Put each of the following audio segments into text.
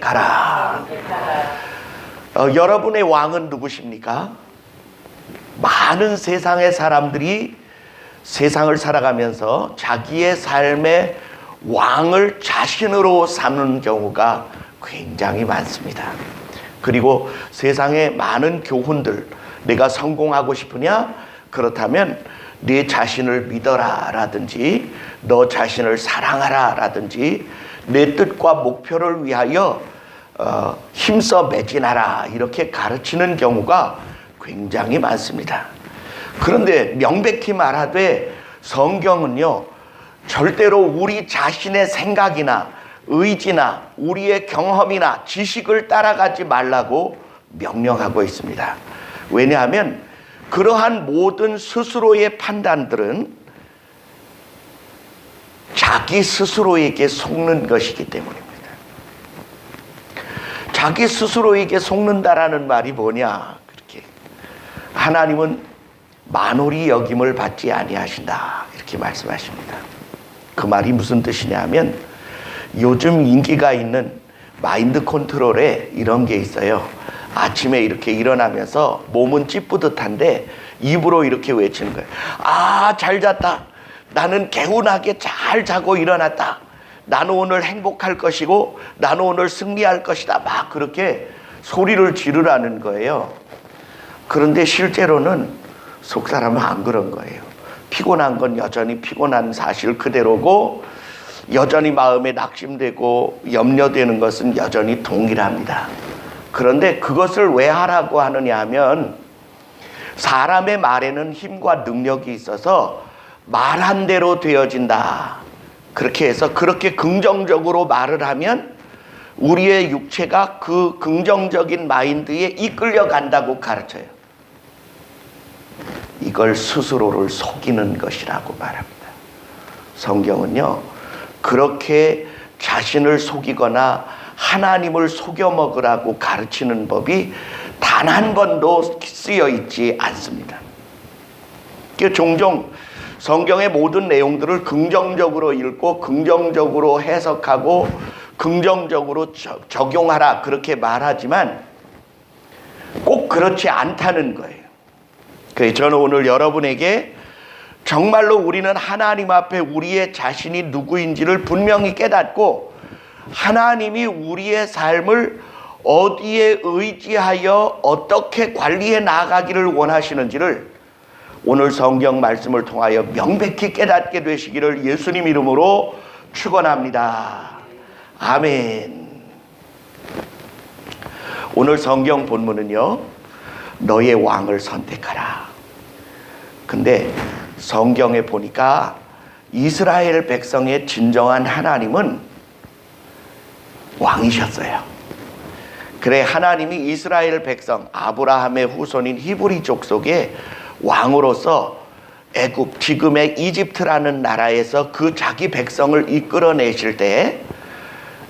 가라. 여러분의 왕은 누구십니까? 많은 세상의 사람들이 세상을 살아가면서 자기의 삶의 왕을 자신으로 삼는 경우가 굉장히 많습니다. 그리고 세상의 많은 교훈들, 내가 성공하고 싶으냐? 그렇다면 네 자신을 믿어라 라든지 너 자신을 사랑하라 라든지 내 뜻과 목표를 위하여 힘써 매진하라 이렇게 가르치는 경우가 굉장히 많습니다. 그런데 명백히 말하되 성경은요, 절대로 우리 자신의 생각이나 의지나 우리의 경험이나 지식을 따라가지 말라고 명령하고 있습니다. 왜냐하면 그러한 모든 스스로의 판단들은 자기 스스로에게 속는 것이기 때문입니다. 자기 스스로에게 속는다라는 말이 뭐냐? 그렇게 하나님은 만홀히 여김을 받지 아니하신다 이렇게 말씀하십니다. 그 말이 무슨 뜻이냐 하면 요즘 인기가 있는 마인드 컨트롤에 이런 게 있어요. 아침에 이렇게 일어나면서 몸은 찌뿌듯한데 입으로 이렇게 외치는 거예요. 아, 잘 잤다. 나는 개운하게 잘 자고 일어났다. 나는 오늘 행복할 것이고 나는 오늘 승리할 것이다. 막 그렇게 소리를 지르라는 거예요. 그런데 실제로는 속 사람은 안 그런 거예요. 피곤한 건 여전히 피곤한 사실 그대로고 여전히 마음에 낙심되고 염려되는 것은 여전히 동일합니다. 그런데 그것을 왜 하라고 하느냐 하면 사람의 말에는 힘과 능력이 있어서 말한 대로 되어진다. 그렇게 해서 그렇게 긍정적으로 말을 하면 우리의 육체가 그 긍정적인 마인드에 이끌려 간다고 가르쳐요. 이걸 스스로를 속이는 것이라고 말합니다. 성경은요, 그렇게 자신을 속이거나 하나님을 속여 먹으라고 가르치는 법이 단 한 번도 쓰여 있지 않습니다. 종종 성경의 모든 내용들을 긍정적으로 읽고 긍정적으로 해석하고 긍정적으로 적용하라 그렇게 말하지만 꼭 그렇지 않다는 거예요. 그래서 저는 오늘 여러분에게 정말로 우리는 하나님 앞에 우리의 자신이 누구인지를 분명히 깨닫고 하나님이 우리의 삶을 어디에 의지하여 어떻게 관리해 나가기를 원하시는지를 오늘 성경 말씀을 통하여 명백히 깨닫게 되시기를 예수님 이름으로 축원합니다. 아멘. 오늘 성경 본문은요, 너의 왕을 선택하라. 근데 성경에 보니까 이스라엘 백성의 진정한 하나님은 왕이셨어요. 그래, 하나님이 이스라엘 백성 아브라함의 후손인 히브리족 속에 왕으로서 애굽, 지금의 이집트라는 나라에서 그 자기 백성을 이끌어내실 때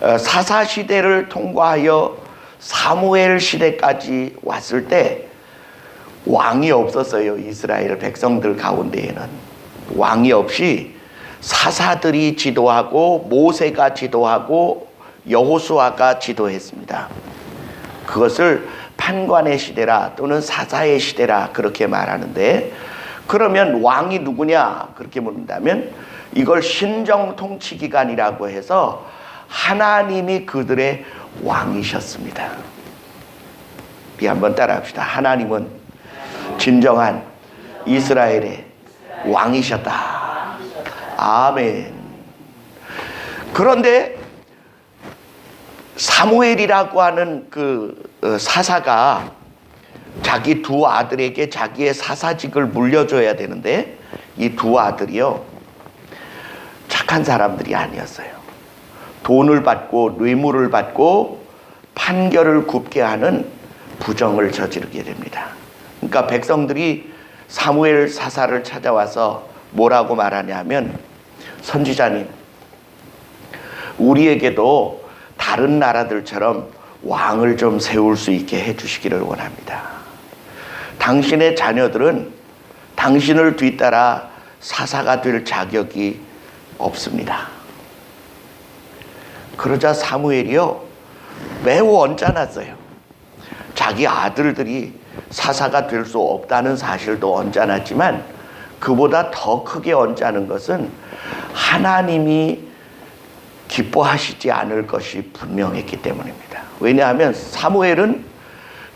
사사시대를 통과하여 사무엘 시대까지 왔을 때 왕이 없었어요. 이스라엘 백성들 가운데에는 왕이 없이 사사들이 지도하고 모세가 지도하고 여호수아가 지도했습니다. 그것을 판관의 시대라 또는 사사의 시대라 그렇게 말하는데, 그러면 왕이 누구냐 그렇게 묻는다면 이걸 신정통치기간이라고 해서 하나님이 그들의 왕이셨습니다. 이 한번 따라합시다. 하나님은 진정한 이스라엘의 왕이셨다. 아멘. 그런데 사무엘이라고 하는 그 사사가 자기 두 아들에게 자기의 사사직을 물려줘야 되는데 이 두 아들이요, 착한 사람들이 아니었어요. 돈을 받고 뇌물을 받고 판결을 굽게 하는 부정을 저지르게 됩니다. 그러니까 백성들이 사무엘 사사를 찾아와서 뭐라고 말하냐면, 선지자님, 우리에게도 다른 나라들처럼 왕을 좀 세울 수 있게 해주시기를 원합니다. 당신의 자녀들은 당신을 뒤따라 사사가 될 자격이 없습니다. 그러자 사무엘이요, 매우 언짢았어요. 자기 아들들이 사사가 될 수 없다는 사실도 언짢았지만 그보다 더 크게 언짢은 것은 하나님이 기뻐하시지 않을 것이 분명했기 때문입니다. 왜냐하면 사무엘은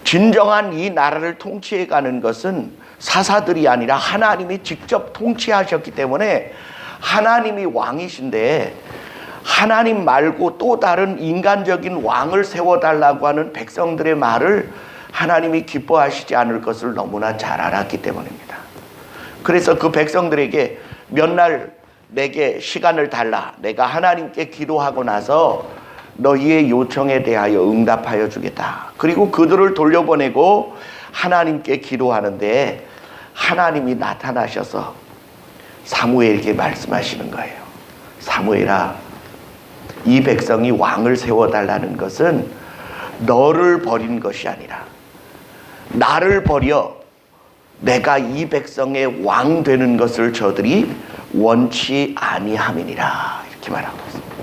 진정한 이 나라를 통치해가는 것은 사사들이 아니라 하나님이 직접 통치하셨기 때문에 하나님이 왕이신데 하나님 말고 또 다른 인간적인 왕을 세워달라고 하는 백성들의 말을 하나님이 기뻐하시지 않을 것을 너무나 잘 알았기 때문입니다. 그래서 그 백성들에게 몇 날 내게 시간을 달라. 내가 하나님께 기도하고 나서 너희의 요청에 대하여 응답하여 주겠다. 그리고 그들을 돌려보내고 하나님께 기도하는데 하나님이 나타나셔서 사무엘에게 말씀하시는 거예요. 사무엘아, 이 백성이 왕을 세워달라는 것은 너를 버린 것이 아니라 나를 버려 내가 이 백성의 왕 되는 것을 저들이 원치 아니함이니라. 이렇게 말하고 있습니다.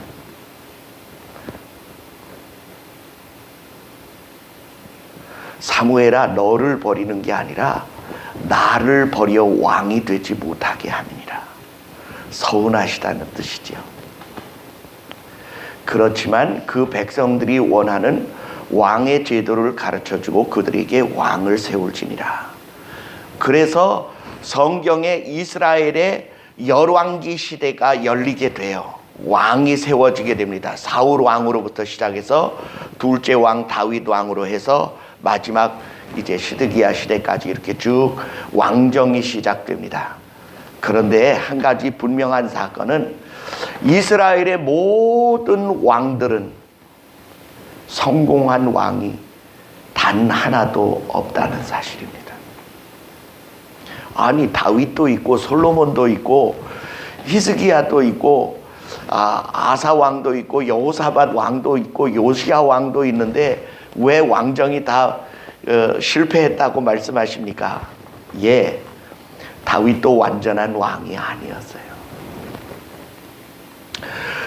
사무엘아, 너를 버리는 게 아니라 나를 버려 왕이 되지 못하게 함이니라. 서운하시다는 뜻이죠. 그렇지만 그 백성들이 원하는 왕의 제도를 가르쳐주고 그들에게 왕을 세울지니라. 그래서 성경에 이스라엘의 열왕기 시대가 열리게 돼요. 왕이 세워지게 됩니다. 사울 왕으로부터 시작해서 둘째 왕 다윗 왕으로 해서 마지막 이제 시드기야 시대까지 이렇게 쭉 왕정이 시작됩니다. 그런데 한 가지 분명한 사건은 이스라엘의 모든 왕들은 성공한 왕이 단 하나도 없다는 사실입니다. 아니, 다윗도 있고 솔로몬도 있고 히스기야도 있고 아사 왕도 있고 여호사밧 왕도 있고 요시야 왕도 있는데 왜 왕정이 다 실패했다고 말씀하십니까? 예, 다윗도 완전한 왕이 아니었어요.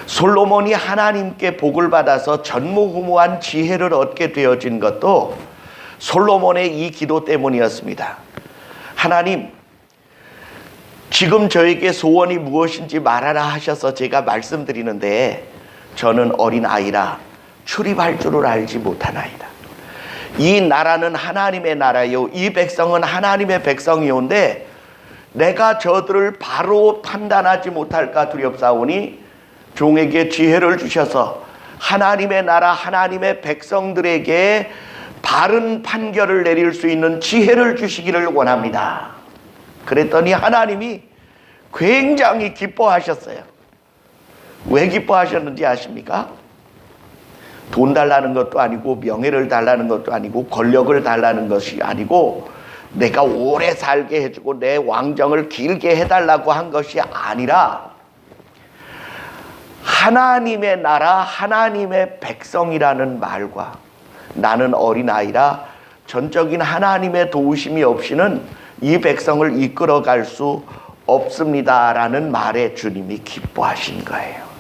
솔로몬이 하나님께 복을 받아서 전무후무한 지혜를 얻게 되어진 것도 솔로몬의 이 기도 때문이었습니다. 하나님, 지금 저에게 소원이 무엇인지 말하라 하셔서 제가 말씀드리는데 저는 어린 아이라 출입할 줄을 알지 못하나이다. 이 나라는 하나님의 나라요, 이 백성은 하나님의 백성이온데 내가 저들을 바로 판단하지 못할까 두렵사오니 종에게 지혜를 주셔서 하나님의 나라, 하나님의 백성들에게 바른 판결을 내릴 수 있는 지혜를 주시기를 원합니다. 그랬더니 하나님이 굉장히 기뻐하셨어요. 왜 기뻐하셨는지 아십니까? 돈 달라는 것도 아니고 명예를 달라는 것도 아니고 권력을 달라는 것이 아니고 내가 오래 살게 해주고 내 왕정을 길게 해달라고 한 것이 아니라 하나님의 나라, 하나님의 백성이라는 말과 나는 어린아이라 전적인 하나님의 도우심이 없이는 이 백성을 이끌어갈 수 없습니다라는 말에 주님이 기뻐하신 거예요.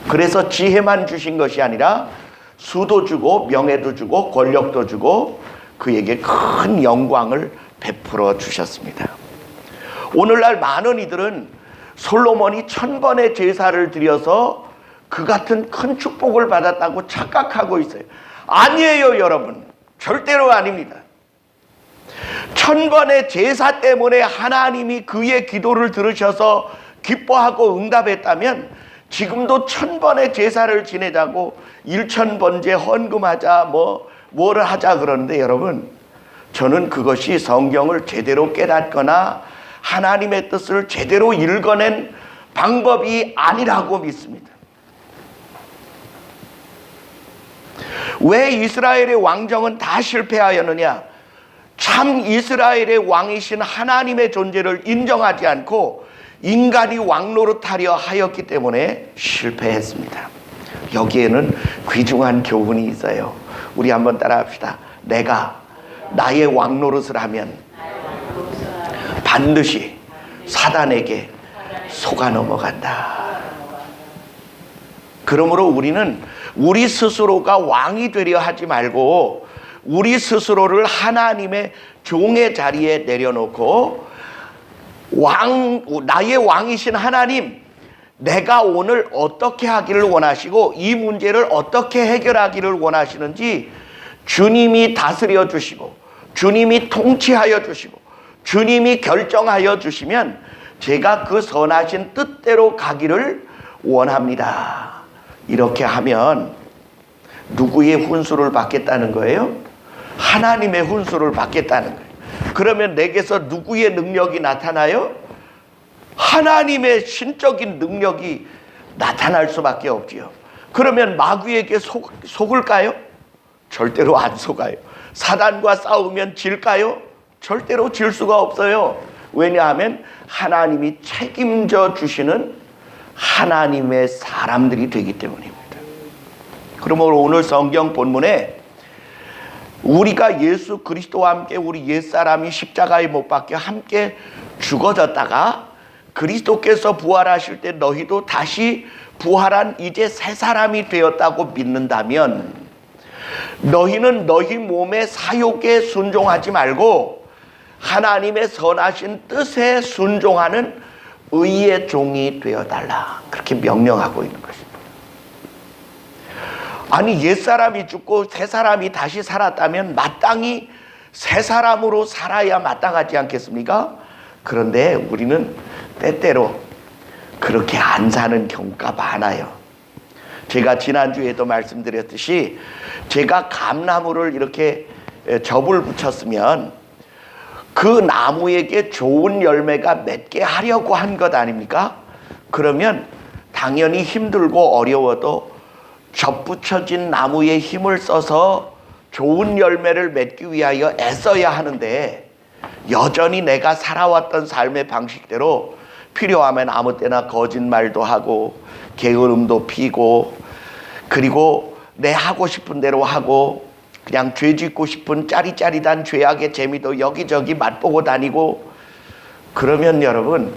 그래서 지혜만 주신 것이 아니라 수도 주고 명예도 주고 권력도 주고 그에게 큰 영광을 베풀어 주셨습니다. 오늘날 많은 이들은 솔로몬이 1000번의 제사를 드려서 그 같은 큰 축복을 받았다고 착각하고 있어요. 아니에요, 여러분. 절대로 아닙니다. 1000번의 제사 때문에 하나님이 그의 기도를 들으셔서 기뻐하고 응답했다면 지금도 1000번의 제사를 지내자고 1000번제 헌금하자 뭐를 하자 그러는데 여러분, 저는 그것이 성경을 제대로 깨닫거나 하나님의 뜻을 제대로 읽어낸 방법이 아니라고 믿습니다. 왜 이스라엘의 왕정은 다 실패하였느냐? 참 이스라엘의 왕이신 하나님의 존재를 인정하지 않고 인간이 왕노릇하려 하였기 때문에 실패했습니다. 여기에는 귀중한 교훈이 있어요. 우리 한번 따라합시다. 내가 나의 왕노릇을 하면 반드시 사단에게 속아 넘어간다. 그러므로 우리는 우리 스스로가 왕이 되려 하지 말고 우리 스스로를 하나님의 종의 자리에 내려놓고 나의 왕이신 하나님, 내가 오늘 어떻게 하기를 원하시고 이 문제를 어떻게 해결하기를 원하시는지 주님이 다스려 주시고 주님이 통치하여 주시고 주님이 결정하여 주시면 제가 그 선하신 뜻대로 가기를 원합니다. 이렇게 하면 누구의 훈수를 받겠다는 거예요? 하나님의 훈수를 받겠다는 거예요. 그러면 내게서 누구의 능력이 나타나요? 하나님의 신적인 능력이 나타날 수밖에 없지요. 그러면 마귀에게 속을까요? 절대로 안 속아요. 사단과 싸우면 질까요? 절대로 질 수가 없어요. 왜냐하면 하나님이 책임져 주시는 하나님의 사람들이 되기 때문입니다. 그러므로 오늘 성경 본문에 우리가 예수 그리스도와 함께 우리 옛사람이 십자가에 못 박혀 함께 죽어졌다가 그리스도께서 부활하실 때 너희도 다시 부활한 이제 새 사람이 되었다고 믿는다면 너희는 너희 몸의 사욕에 순종하지 말고 하나님의 선하신 뜻에 순종하는 의의 종이 되어달라. 그렇게 명령하고 있는 것입니다. 아니 옛사람이 죽고 새 사람이 다시 살았다면 마땅히 새 사람으로 살아야 마땅하지 않겠습니까? 그런데 우리는 때때로 그렇게 안 사는 경우가 많아요. 제가 지난주에도 말씀드렸듯이 제가 감나무를 이렇게 접을 붙였으면 그 나무에게 좋은 열매가 맺게 하려고 한 것 아닙니까? 그러면 당연히 힘들고 어려워도 접붙여진 나무에 힘을 써서 좋은 열매를 맺기 위하여 애써야 하는데 여전히 내가 살아왔던 삶의 방식대로 필요하면 아무 때나 거짓말도 하고 게으름도 피고 그리고 내 하고 싶은 대로 하고 그냥 죄 짓고 싶은 짜릿짜릿한 죄악의 재미도 여기저기 맛보고 다니고 그러면 여러분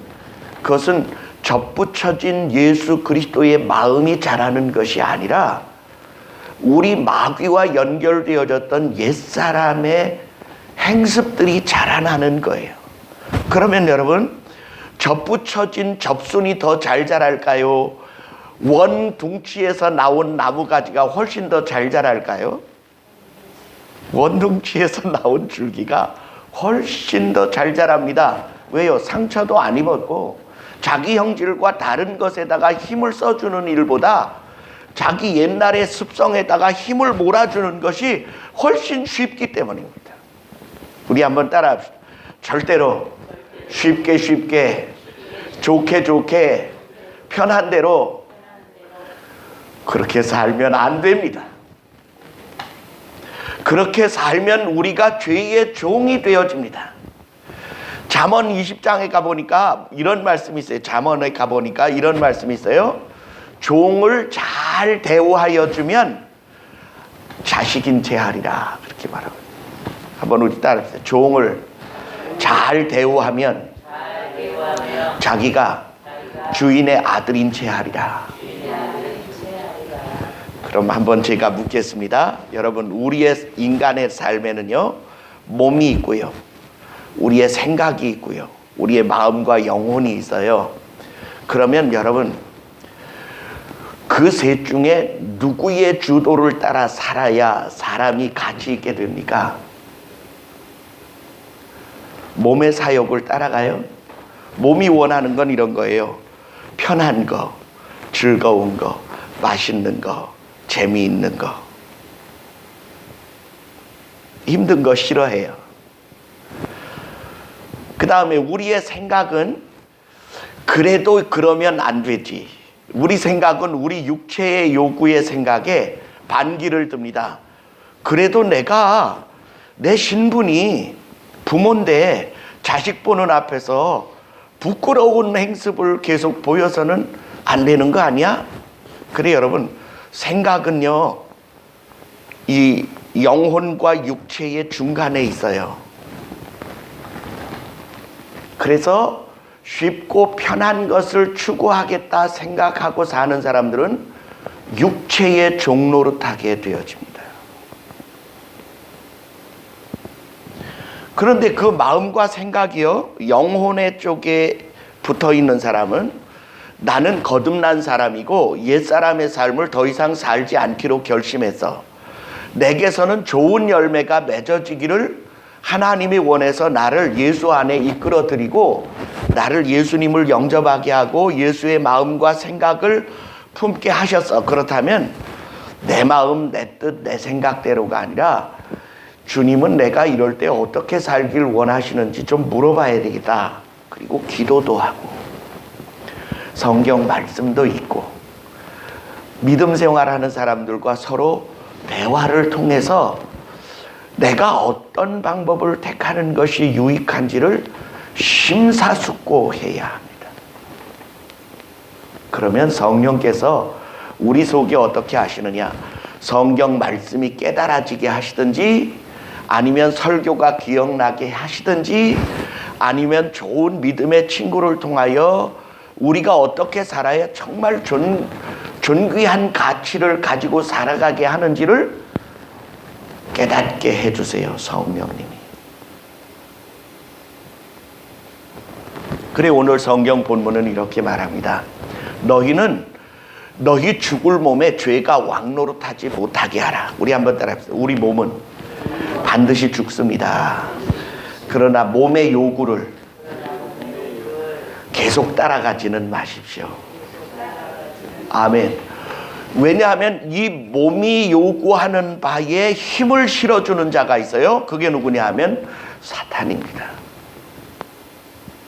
그것은 접붙여진 예수 그리스도의 마음이 자라는 것이 아니라 우리 마귀와 연결되어졌던 옛사람의 행습들이 자라나는 거예요. 그러면 여러분 접붙여진 접순이 더 잘 자랄까요? 원둥치에서 나온 나무가지가 훨씬 더 잘 자랄까요? 원둥치에서 나온 줄기가 훨씬 더 잘 자랍니다. 왜요? 상처도 안 입었고 자기 형질과 다른 것에다가 힘을 써주는 일보다 자기 옛날의 습성에다가 힘을 몰아주는 것이 훨씬 쉽기 때문입니다. 우리 한번 따라합시다. 절대로 쉽게 좋게 편한 대로 그렇게 살면 안 됩니다. 그렇게 살면 우리가 죄의 종이 되어집니다. 잠언 20장에 가보니까 이런 말씀이 있어요. 잠언에 가보니까 이런 말씀이 있어요. 종을 잘 대우하여 주면 자식인 채 하리라. 그렇게 말하고 한번 우리 따라합시다. 종을 잘 대우하면 자기가 주인의 아들인 채 하리라. 그럼 한번 제가 묻겠습니다. 여러분 우리의 인간의 삶에는요 몸이 있고요 우리의 생각이 있고요 우리의 마음과 영혼이 있어요. 그러면 여러분 그 셋 중에 누구의 주도를 따라 살아야 사람이 가치 있게 됩니까? 몸의 사욕을 따라가요? 몸이 원하는 건 이런 거예요. 편한 거, 즐거운 거, 맛있는 거, 재미있는 거. 힘든 거 싫어해요. 그 다음에 우리의 생각은 그래도 그러면 안 되지. 우리 생각은 우리 육체의 요구의 생각에 반기를 듭니다. 그래도 내가 내 신분이 부모인데 자식 보는 앞에서 부끄러운 행습을 계속 보여서는 안 되는 거 아니야? 그래 여러분 생각은요 이 영혼과 육체의 중간에 있어요. 그래서 쉽고 편한 것을 추구하겠다 생각하고 사는 사람들은 육체의 종노릇하게 되어집니다. 그런데 그 마음과 생각이요, 영혼의 쪽에 붙어 있는 사람은 나는 거듭난 사람이고 옛사람의 삶을 더 이상 살지 않기로 결심해서 내게서는 좋은 열매가 맺어지기를 하나님이 원해서 나를 예수 안에 이끌어들이고 나를 예수님을 영접하게 하고 예수의 마음과 생각을 품게 하셨어. 그렇다면 내 마음, 내 뜻, 내 생각대로가 아니라 주님은 내가 이럴 때 어떻게 살길 원하시는지 좀 물어봐야 되겠다. 그리고 기도도 하고 성경 말씀도 읽고 믿음 생활하는 사람들과 서로 대화를 통해서 내가 어떤 방법을 택하는 것이 유익한지를 심사숙고해야 합니다. 그러면 성령께서 우리 속에 어떻게 하시느냐? 성경 말씀이 깨달아지게 하시든지 아니면 설교가 기억나게 하시든지 아니면 좋은 믿음의 친구를 통하여 우리가 어떻게 살아야 정말 존귀한 가치를 가지고 살아가게 하는지를 깨닫게 해주세요, 성령님이. 그래, 오늘 성경 본문은 이렇게 말합니다. 너희는 너희 죽을 몸에 죄가 왕노릇하지 못하게 하라. 우리 한번 따라합시다. 우리 몸은 반드시 죽습니다. 그러나 몸의 요구를 계속 따라가지는 마십시오. 아멘. 왜냐하면 이 몸이 요구하는 바에 힘을 실어주는 자가 있어요. 그게 누구냐 하면 사탄입니다.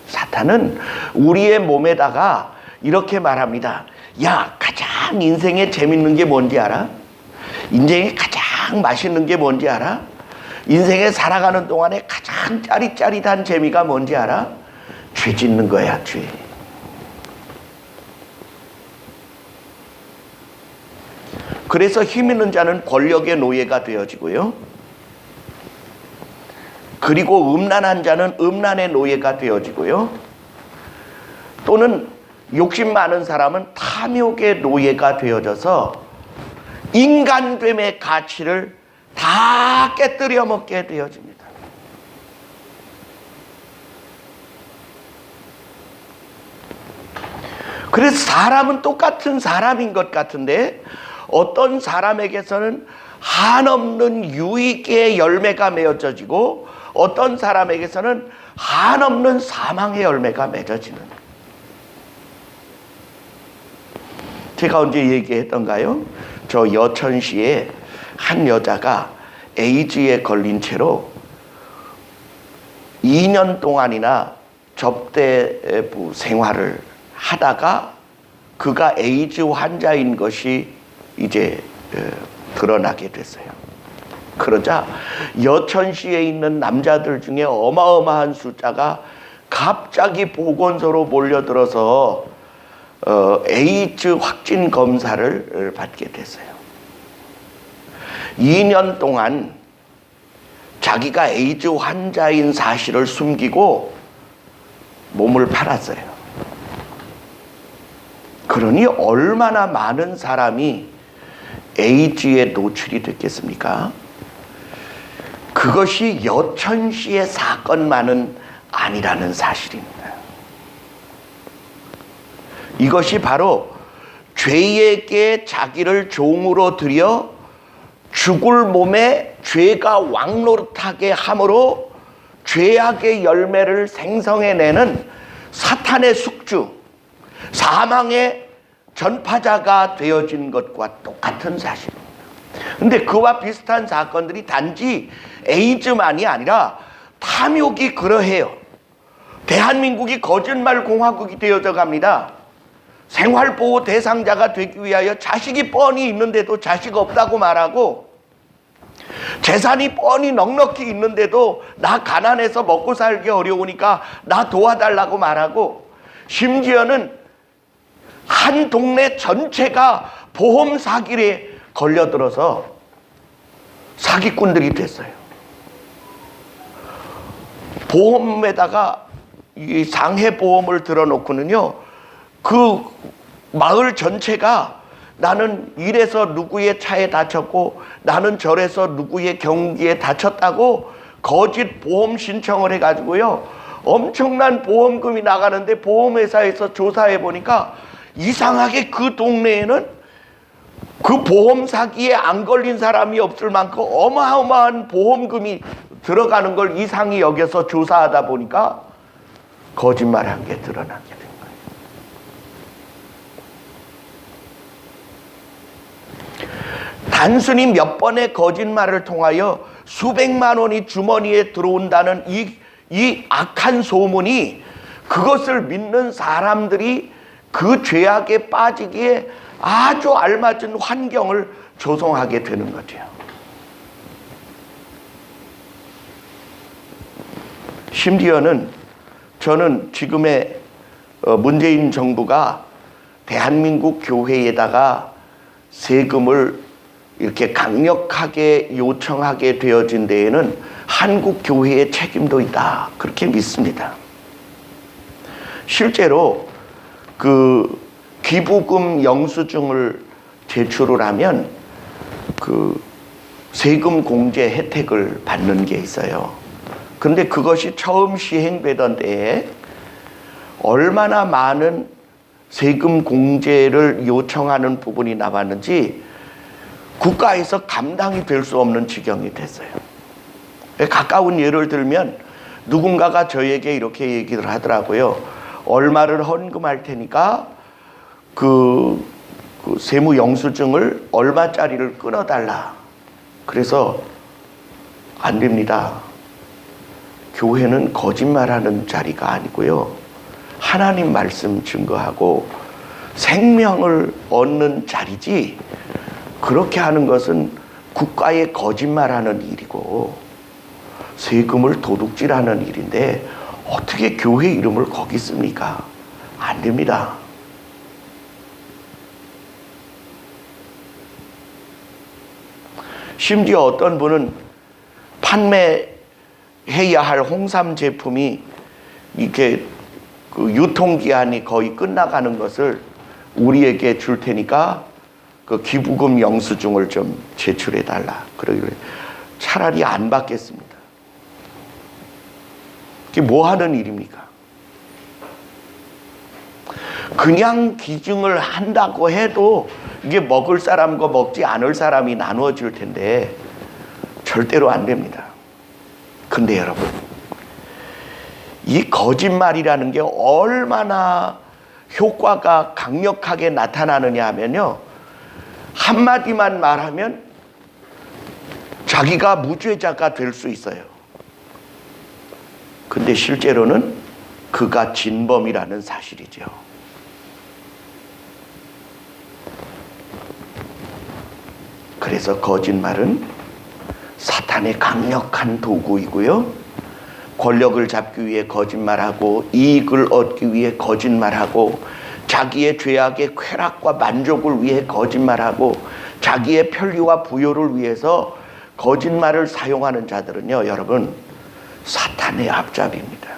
사탄은 우리의 몸에다가 이렇게 말합니다. 야, 가장 인생에 재밌는 게 뭔지 알아? 인생에 가장 맛있는 게 뭔지 알아? 인생에 살아가는 동안에 가장 짜릿짜릿한 재미가 뭔지 알아? 죄 짓는 거야, 죄. 그래서 힘 있는 자는 권력의 노예가 되어지고요. 그리고 음란한 자는 음란의 노예가 되어지고요. 또는 욕심 많은 사람은 탐욕의 노예가 되어져서 인간됨의 가치를 다 깨뜨려 먹게 되어집니다. 그래서 사람은 똑같은 사람인 것 같은데 어떤 사람에게서는 한없는 유익의 열매가 맺어지고 어떤 사람에게서는 한없는 사망의 열매가 맺어지는. 제가 언제 얘기했던가요? 저 여천시에 한 여자가 에이즈에 걸린 채로 2년 동안이나 접대부 생활을 하다가 그가 에이즈 환자인 것이 이제 드러나게 됐어요. 그러자 여천시에 있는 남자들 중에 어마어마한 숫자가 갑자기 보건소로 몰려들어서 에이즈 확진 검사를 받게 됐어요. 2년 동안 자기가 에이즈 환자인 사실을 숨기고 몸을 팔았어요. 그러니 얼마나 많은 사람이 에이즈에 노출이 됐겠습니까? 그것이 여천시의 사건만은 아니라는 사실입니다. 이것이 바로 죄에게 자기를 종으로 들여 죽을 몸에 죄가 왕노릇하게 함으로 죄악의 열매를 생성해내는 사탄의 숙주, 사망의 전파자가 되어진 것과 똑같은 사실입니다. 그런데 그와 비슷한 사건들이 단지 에이즈만이 아니라 탐욕이 그러해요. 대한민국이 거짓말 공화국이 되어져 갑니다. 생활보호 대상자가 되기 위하여 자식이 뻔히 있는데도 자식 없다고 말하고 재산이 뻔히 넉넉히 있는데도 나 가난해서 먹고 살기 어려우니까 나 도와달라고 말하고 심지어는 한 동네 전체가 보험 사기에 걸려들어서 사기꾼들이 됐어요. 보험에다가 이 상해보험을 들어놓고는요, 그 마을 전체가 나는 이래서 누구의 차에 다쳤고 나는 저래서 누구의 경기에 다쳤다고 거짓 보험 신청을 해가지고요, 엄청난 보험금이 나가는데 보험회사에서 조사해 보니까 이상하게 그 동네에는 그 보험 사기에 안 걸린 사람이 없을 만큼 어마어마한 보험금이 들어가는 걸 이상히 여겨서 조사하다 보니까 거짓말한 게 드러나게 된 거예요. 단순히 몇 번의 거짓말을 통하여 수백만 원이 주머니에 들어온다는 이 악한 소문이 그것을 믿는 사람들이 그 죄악에 빠지기에 아주 알맞은 환경을 조성하게 되는 거죠. 심지어는 저는 지금의 문재인 정부가 대한민국 교회에다가 세금을 이렇게 강력하게 요청하게 되어진 데에는 한국 교회의 책임도 있다, 그렇게 믿습니다. 실제로 그 기부금 영수증을 제출을 하면 그 세금 공제 혜택을 받는 게 있어요. 그런데 그것이 처음 시행되던 때에 얼마나 많은 세금 공제를 요청하는 부분이 남았는지 국가에서 감당이 될 수 없는 지경이 됐어요. 가까운 예를 들면 누군가가 저에게 이렇게 얘기를 하더라고요. 얼마를 헌금할 테니까 그 세무 영수증을 얼마짜리를 끊어달라. 그래서 안 됩니다. 교회는 거짓말하는 자리가 아니고요, 하나님 말씀 증거하고 생명을 얻는 자리지, 그렇게 하는 것은 국가에 거짓말하는 일이고 세금을 도둑질하는 일인데 어떻게 교회 이름을 거기 씁니까? 안 됩니다. 심지어 어떤 분은 판매해야 할 홍삼 제품이 이렇게 그 유통기한이 거의 끝나가는 것을 우리에게 줄 테니까 그 기부금 영수증을 좀 제출해 달라. 그러길래 차라리 안 받겠습니다. 그게 뭐 하는 일입니까? 그냥 기증을 한다고 해도 이게 먹을 사람과 먹지 않을 사람이 나누어질 텐데 절대로 안 됩니다. 근데 여러분, 이 거짓말이라는 게 얼마나 효과가 강력하게 나타나느냐 하면요, 한마디만 말하면 자기가 무죄자가 될 수 있어요. 근데 실제로는 그가 진범이라는 사실이죠. 그래서 거짓말은 사탄의 강력한 도구이고요, 권력을 잡기 위해 거짓말하고 이익을 얻기 위해 거짓말하고 자기의 죄악의 쾌락과 만족을 위해 거짓말하고 자기의 편리와 부요를 위해서 거짓말을 사용하는 자들은요, 여러분, 사탄의 앞잡이입니다.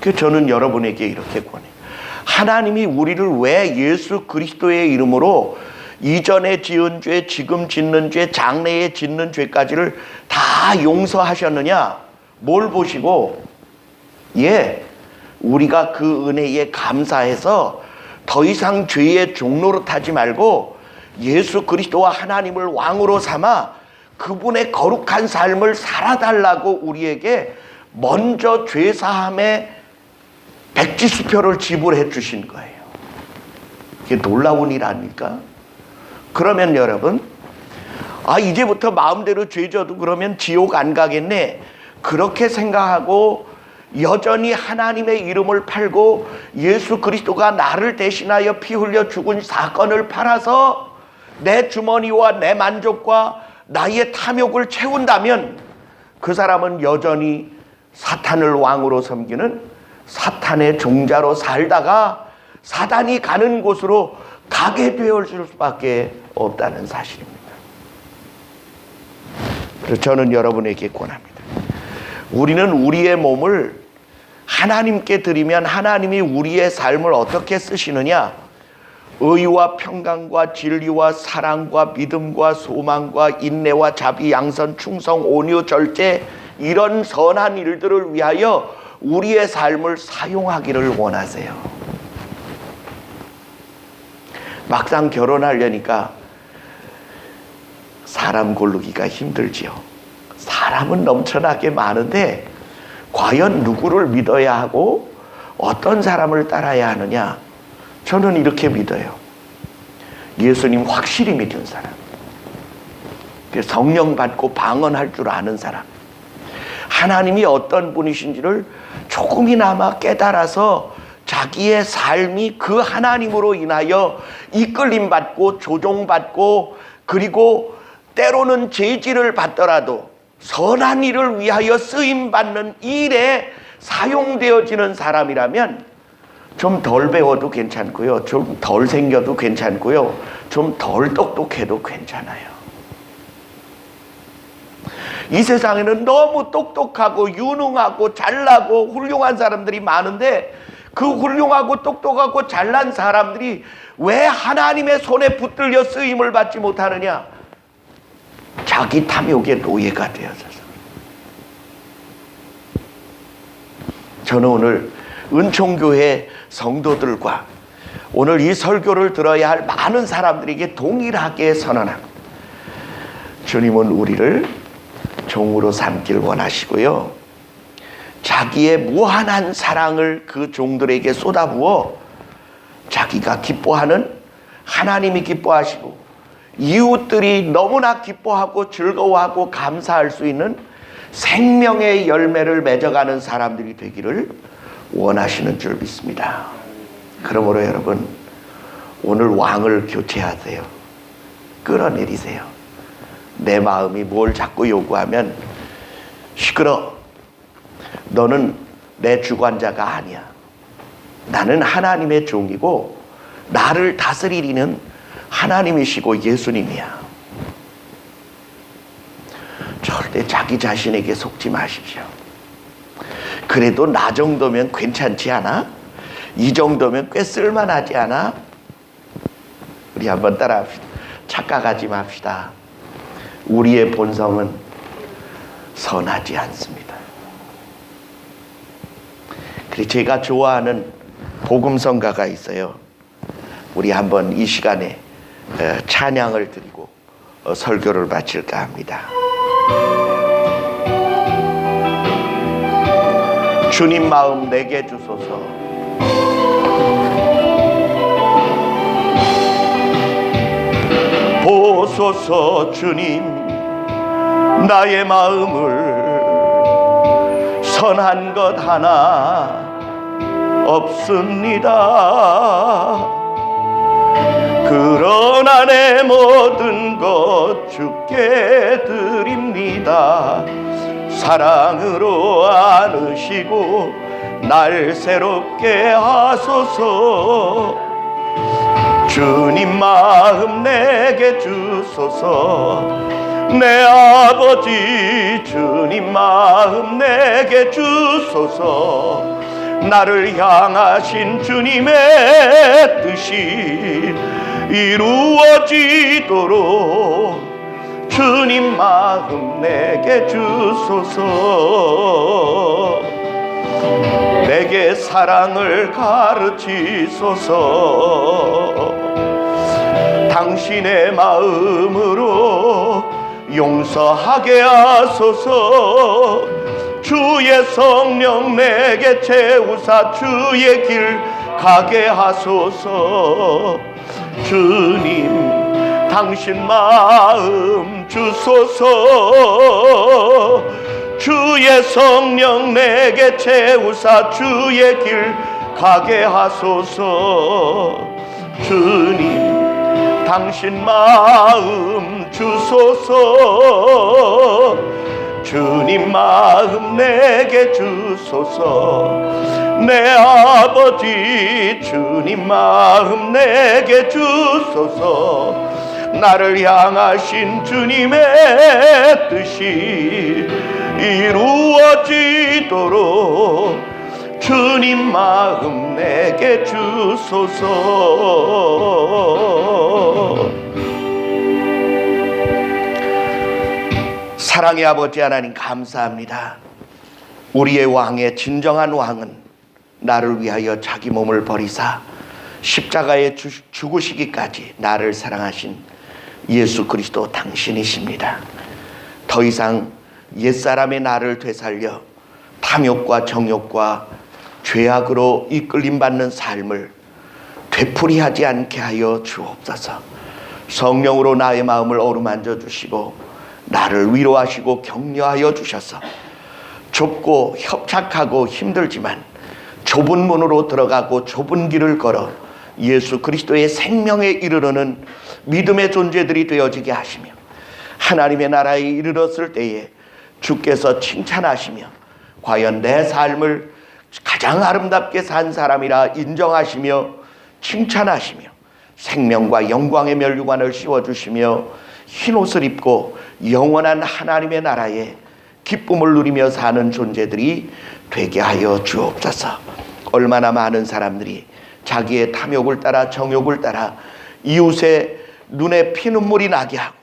그래서 저는 여러분에게 이렇게 권해요. 하나님이 우리를 왜 예수 그리스도의 이름으로 이전에 지은 죄, 지금 짓는 죄, 장래에 짓는 죄까지를 다 용서하셨느냐? 뭘 보시고? 우리가 그 은혜에 감사해서 더 이상 죄의 종노릇하지 말고 예수 그리스도와 하나님을 왕으로 삼아 그분의 거룩한 삶을 살아달라고 우리에게 먼저 죄사함의 백지수표를 지불해 주신 거예요. 이게 놀라운 일 아닙니까? 그러면 여러분, 이제부터 마음대로 죄져도 그러면 지옥 안 가겠네, 그렇게 생각하고 여전히 하나님의 이름을 팔고 예수 그리스도가 나를 대신하여 피 흘려 죽은 사건을 팔아서 내 주머니와 내 만족과 나의 탐욕을 채운다면 그 사람은 여전히 사탄을 왕으로 섬기는 사탄의 종자로 살다가 사단이 가는 곳으로 가게 되어질 수밖에 없다는 사실입니다. 그래서 저는 여러분에게 권합니다. 우리는 우리의 몸을 하나님께 드리면 하나님이 우리의 삶을 어떻게 쓰시느냐, 의와 평강과 진리와 사랑과 믿음과 소망과 인내와 자비, 양선, 충성, 온유, 절제, 이런 선한 일들을 위하여 우리의 삶을 사용하기를 원하세요. 막상 결혼하려니까 사람 고르기가 힘들지요. 사람은 넘쳐나게 많은데 과연 누구를 믿어야 하고 어떤 사람을 따라야 하느냐? 저는 이렇게 믿어요. 예수님 확실히 믿은 사람, 성령 받고 방언할 줄 아는 사람, 하나님이 어떤 분이신지를 조금이나마 깨달아서 자기의 삶이 그 하나님으로 인하여 이끌림받고 조종받고, 그리고 때로는 제지를 받더라도 선한 일을 위하여 쓰임받는 일에 사용되어지는 사람이라면 좀 덜 배워도 괜찮고요, 좀 덜 생겨도 괜찮고요, 좀 덜 똑똑해도 괜찮아요. 이 세상에는 너무 똑똑하고 유능하고 잘나고 훌륭한 사람들이 많은데, 그 훌륭하고 똑똑하고 잘난 사람들이 왜 하나님의 손에 붙들려 쓰임을 받지 못하느냐? 자기 탐욕의 노예가 되어져서. 저는 오늘 은총교회 성도들과 오늘 이 설교를 들어야 할 많은 사람들에게 동일하게 선언합니다. 주님은 우리를 종으로 삼길 원하시고요, 자기의 무한한 사랑을 그 종들에게 쏟아부어 자기가 기뻐하는, 하나님이 기뻐하시고 이웃들이 너무나 기뻐하고 즐거워하고 감사할 수 있는 생명의 열매를 맺어가는 사람들이 되기를 원하시는 줄 믿습니다. 그러므로 여러분, 오늘 왕을 교체하세요. 끌어내리세요. 내 마음이 뭘 자꾸 요구하면 시끄러, 너는 내 주관자가 아니야. 나는 하나님의 종이고 나를 다스리는 하나님이시고 예수님이야. 절대 자기 자신에게 속지 마십시오. 그래도 나 정도면 괜찮지 않아? 이 정도면 꽤 쓸만하지 않아? 우리 한번 따라합시다. 착각하지 맙시다. 우리의 본성은 선하지 않습니다. 그래서 제가 좋아하는 복음성가가 있어요. 우리 한번 이 시간에 찬양을 드리고 설교를 마칠까 합니다. 주님 마음 내게 주소서. 보소서 주님, 나의 마음을 선한 것 하나 없습니다. 그러나 내 모든 것 주께 드립니다. 사랑으로 안으시고 날 새롭게 하소서. 주님 마음 내게 주소서. 내 아버지 주님 마음 내게 주소서. 나를 향하신 주님의 뜻이 이루어지도록 주님 마음 내게 주소서. 내게 사랑을 가르치소서. 당신의 마음으로 용서하게 하소서. 주의 성령 내게 채우사 주의 길 가게 하소서. 주님 당신 마음 주소서. 주의 성령 내게 채우사 주의 길 가게 하소서. 주님 당신 마음 주소서. 주님 마음 내게 주소서. 내 아버지 주님 마음 내게 주소서. 나를 향하신 주님의 뜻이 이루어지도록 주님 마음 내게 주소서. 사랑의 아버지 하나님, 감사합니다. 우리의 왕의 진정한 왕은 나를 위하여 자기 몸을 버리사 십자가에 죽으시기까지 나를 사랑하신 예수 그리스도 당신이십니다. 더 이상 옛사람의 나를 되살려 탐욕과 정욕과 죄악으로 이끌림받는 삶을 되풀이하지 않게 하여 주옵소서. 성령으로 나의 마음을 어루만져 주시고 나를 위로하시고 격려하여 주셔서 좁고 협착하고 힘들지만 좁은 문으로 들어가고 좁은 길을 걸어 예수 그리스도의 생명에 이르르는 믿음의 존재들이 되어지게 하시며 하나님의 나라에 이르렀을 때에 주께서 칭찬하시며 과연 내 삶을 가장 아름답게 산 사람이라 인정하시며 칭찬하시며 생명과 영광의 면류관을 씌워주시며 흰옷을 입고 영원한 하나님의 나라에 기쁨을 누리며 사는 존재들이 되게 하여 주옵소서. 얼마나 많은 사람들이 자기의 탐욕을 따라 정욕을 따라 이웃의 눈에 피눈물이 나게 하고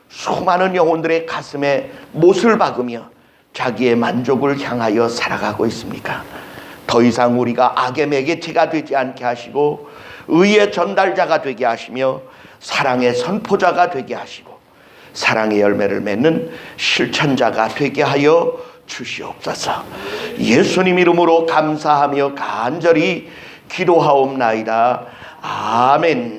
수많은 영혼들의 가슴에 못을 박으며 자기의 만족을 향하여 살아가고 있습니까? 더 이상 우리가 악의 매개체가 되지 않게 하시고 의의 전달자가 되게 하시며 사랑의 선포자가 되게 하시고 사랑의 열매를 맺는 실천자가 되게 하여 주시옵소서. 예수님 이름으로 감사하며 간절히 기도하옵나이다. 아멘.